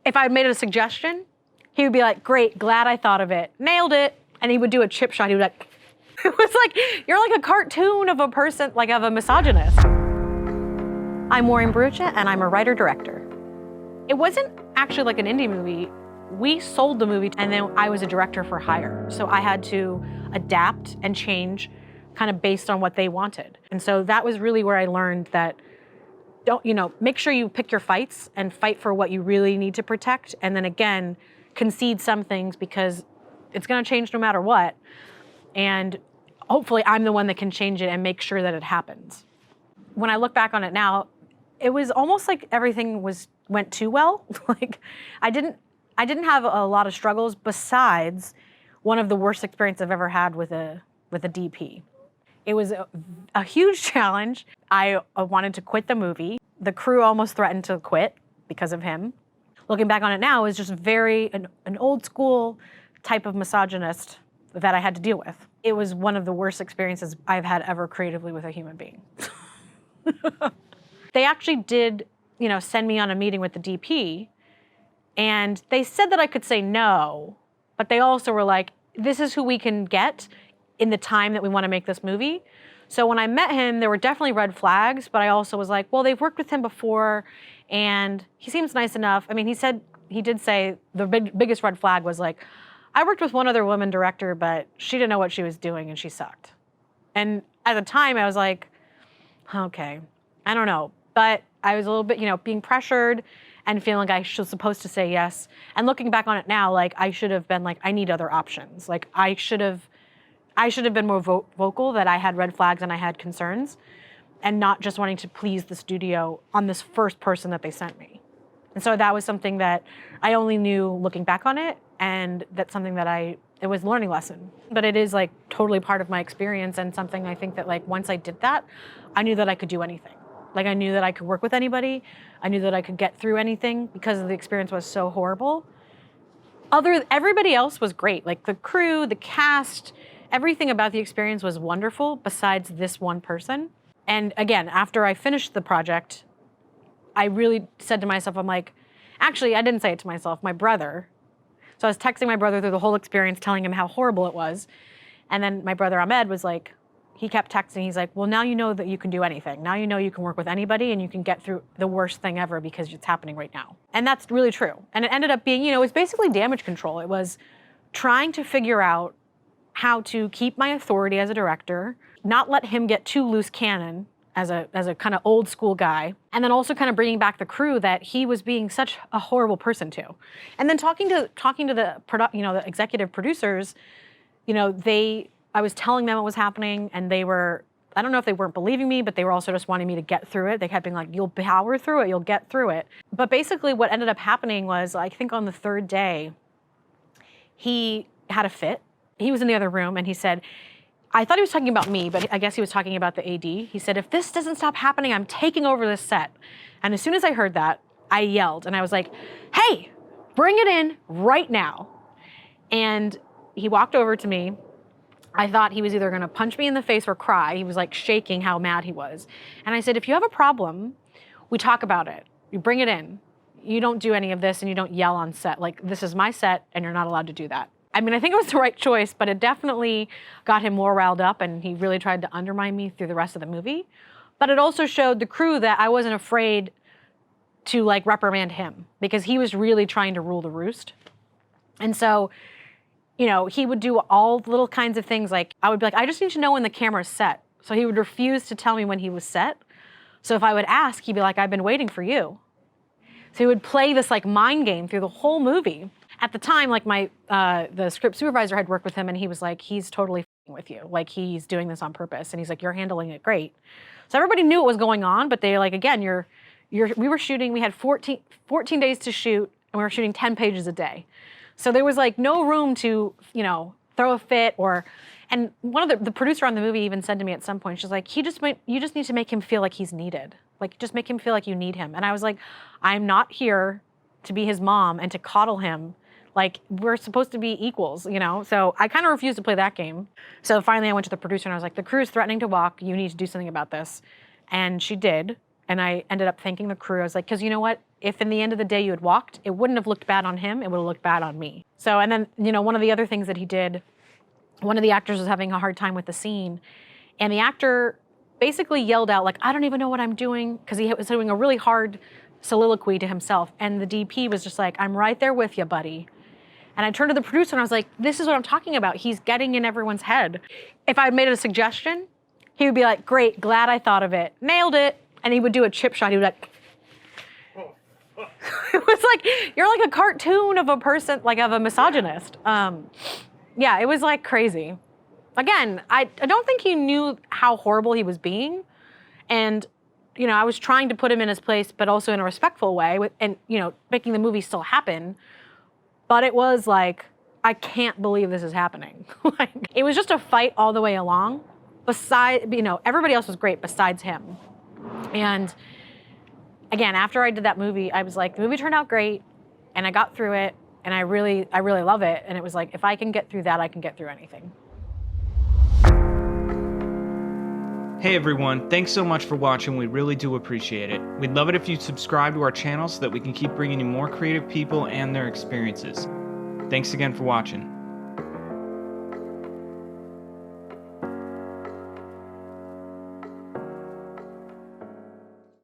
if I made a suggestion, he would be like, great, glad I thought of it, nailed it. And he would do a chip shot. He would like, it was like, you're like a cartoon of a person, like of a misogynist. I'm Maureen Bharoocha, and I'm a writer-director. It wasn't actually like an indie movie. We sold the movie, and then I was a director for hire. So I had to adapt and change kind of based on what they wanted. And so that was really where I learned that make sure you pick your fights and fight for what you really need to protect. And then again, concede some things because it's gonna change no matter what. And hopefully I'm the one that can change it and make sure that it happens. When I look back on it now, it was almost like everything went too well. Like I didn't have a lot of struggles besides one of the worst experiences I've ever had with a DP. It was a huge challenge. I wanted to quit the movie. The crew almost threatened to quit because of him. Looking back on it now, it was just an old school type of misogynist that I had to deal with. It was one of the worst experiences I've had ever creatively with a human being. They actually did, send me on a meeting with the DP, and they said that I could say no, but they also were like, this is who we can get in the time that we want to make this movie. So when I met him, there were definitely red flags, but I also was like, well, they've worked with him before, and he seems nice enough. I mean, he did say the biggest red flag was like, I worked with one other woman director, but she didn't know what she was doing and she sucked. And at the time I was like, okay, I don't know. But I was a little bit, being pressured and feeling like I was supposed to say yes. And looking back on it now, like I should have been like, I need other options. Like I should have been more vocal that I had red flags and I had concerns, and not just wanting to please the studio on this first person that they sent me. And so that was something that I only knew looking back on it, and that's something that it was a learning lesson. But it is like totally part of my experience, and something I think that like once I did that, I knew that I could do anything. Like I knew that I could work with anybody. I knew that I could get through anything because the experience was so horrible. Everybody else was great. Like the crew, the cast, everything about the experience was wonderful besides this one person. And again, after I finished the project, I really said to myself, I'm like, actually, I didn't say it to myself, my brother. So I was texting my brother through the whole experience, telling him how horrible it was. And then my brother Ahmed was like, he kept texting, he's like, well, now you know that you can do anything. Now you know you can work with anybody and you can get through the worst thing ever because it's happening right now. And that's really true. And it ended up being, it was basically damage control. It was trying to figure out how to keep my authority as a director, not let him get too loose cannon as a kind of old school guy, and then also kind of bringing back the crew that he was being such a horrible person to. And then talking to the executive producers, I was telling them what was happening, and they were, I don't know if they weren't believing me, but they were also just wanting me to get through it. They kept being like, you'll power through it, you'll get through it. But basically what ended up happening was, I think on the third day, he had a fit. He was in the other room and he said, I thought he was talking about me, but I guess he was talking about the AD. He said, if this doesn't stop happening, I'm taking over this set. And as soon as I heard that, I yelled and I was like, hey, bring it in right now. And he walked over to me. I thought he was either gonna punch me in the face or cry. He was like shaking how mad he was. And I said, if you have a problem, we talk about it. You bring it in. You don't do any of this and you don't yell on set. Like, this is my set and you're not allowed to do that. I mean, I think it was the right choice, but it definitely got him more riled up and he really tried to undermine me through the rest of the movie. But it also showed the crew that I wasn't afraid to like reprimand him because he was really trying to rule the roost. And so, he would do all little kinds of things. Like I would be like, I just need to know when the camera's set. So he would refuse to tell me when he was set. So if I would ask, he'd be like, I've been waiting for you. So he would play this like mind game through the whole movie. At the time, like the script supervisor had worked with him and he was like, he's totally f***ing with you. Like he's doing this on purpose. And he's like, you're handling it great. So everybody knew what was going on, but they like, again, we were shooting, we had 14 days to shoot and we were shooting 10 pages a day. So there was like no room to, throw a fit and one of the producer on the movie even said to me at some point, she's like, you just need to make him feel like he's needed. Like just make him feel like you need him. And I was like, I'm not here to be his mom and to coddle him. Like, we're supposed to be equals, So I kind of refused to play that game. So finally I went to the producer and I was like, the crew's threatening to walk. You need to do something about this. And she did. And I ended up thanking the crew. I was like, because you know what? If in the end of the day you had walked, it wouldn't have looked bad on him. It would have looked bad on me. So, and then, you know, one of the other things that he did, one of the actors was having a hard time with the scene. And the actor basically yelled out, like, I don't even know what I'm doing, because he was doing a really hard soliloquy to himself. And the DP was just like, I'm right there with you, buddy. And I turned to the producer and I was like, this is what I'm talking about. He's getting in everyone's head. If I had made a suggestion, he would be like, great, glad I thought of it. Nailed it. And he would do a chip shot. He would be like, it was like, you're like a cartoon of a person, like of a misogynist. Yeah, it was like crazy. Again, I don't think he knew how horrible he was being. And, you know, I was trying to put him in his place, but also in a respectful way, and, you know, making the movie still happen. But it was like, I can't believe this is happening. Like, it was just a fight all the way along. Besides, you know, everybody else was great besides him. And again, after I did that movie, I was like, the movie turned out great, and I got through it, and I really love it. And it was like, if I can get through that, I can get through anything. Hey everyone, thanks so much for watching. We really do appreciate it. We'd love it if you'd subscribe to our channel so that we can keep bringing you more creative people and their experiences. Thanks again for watching.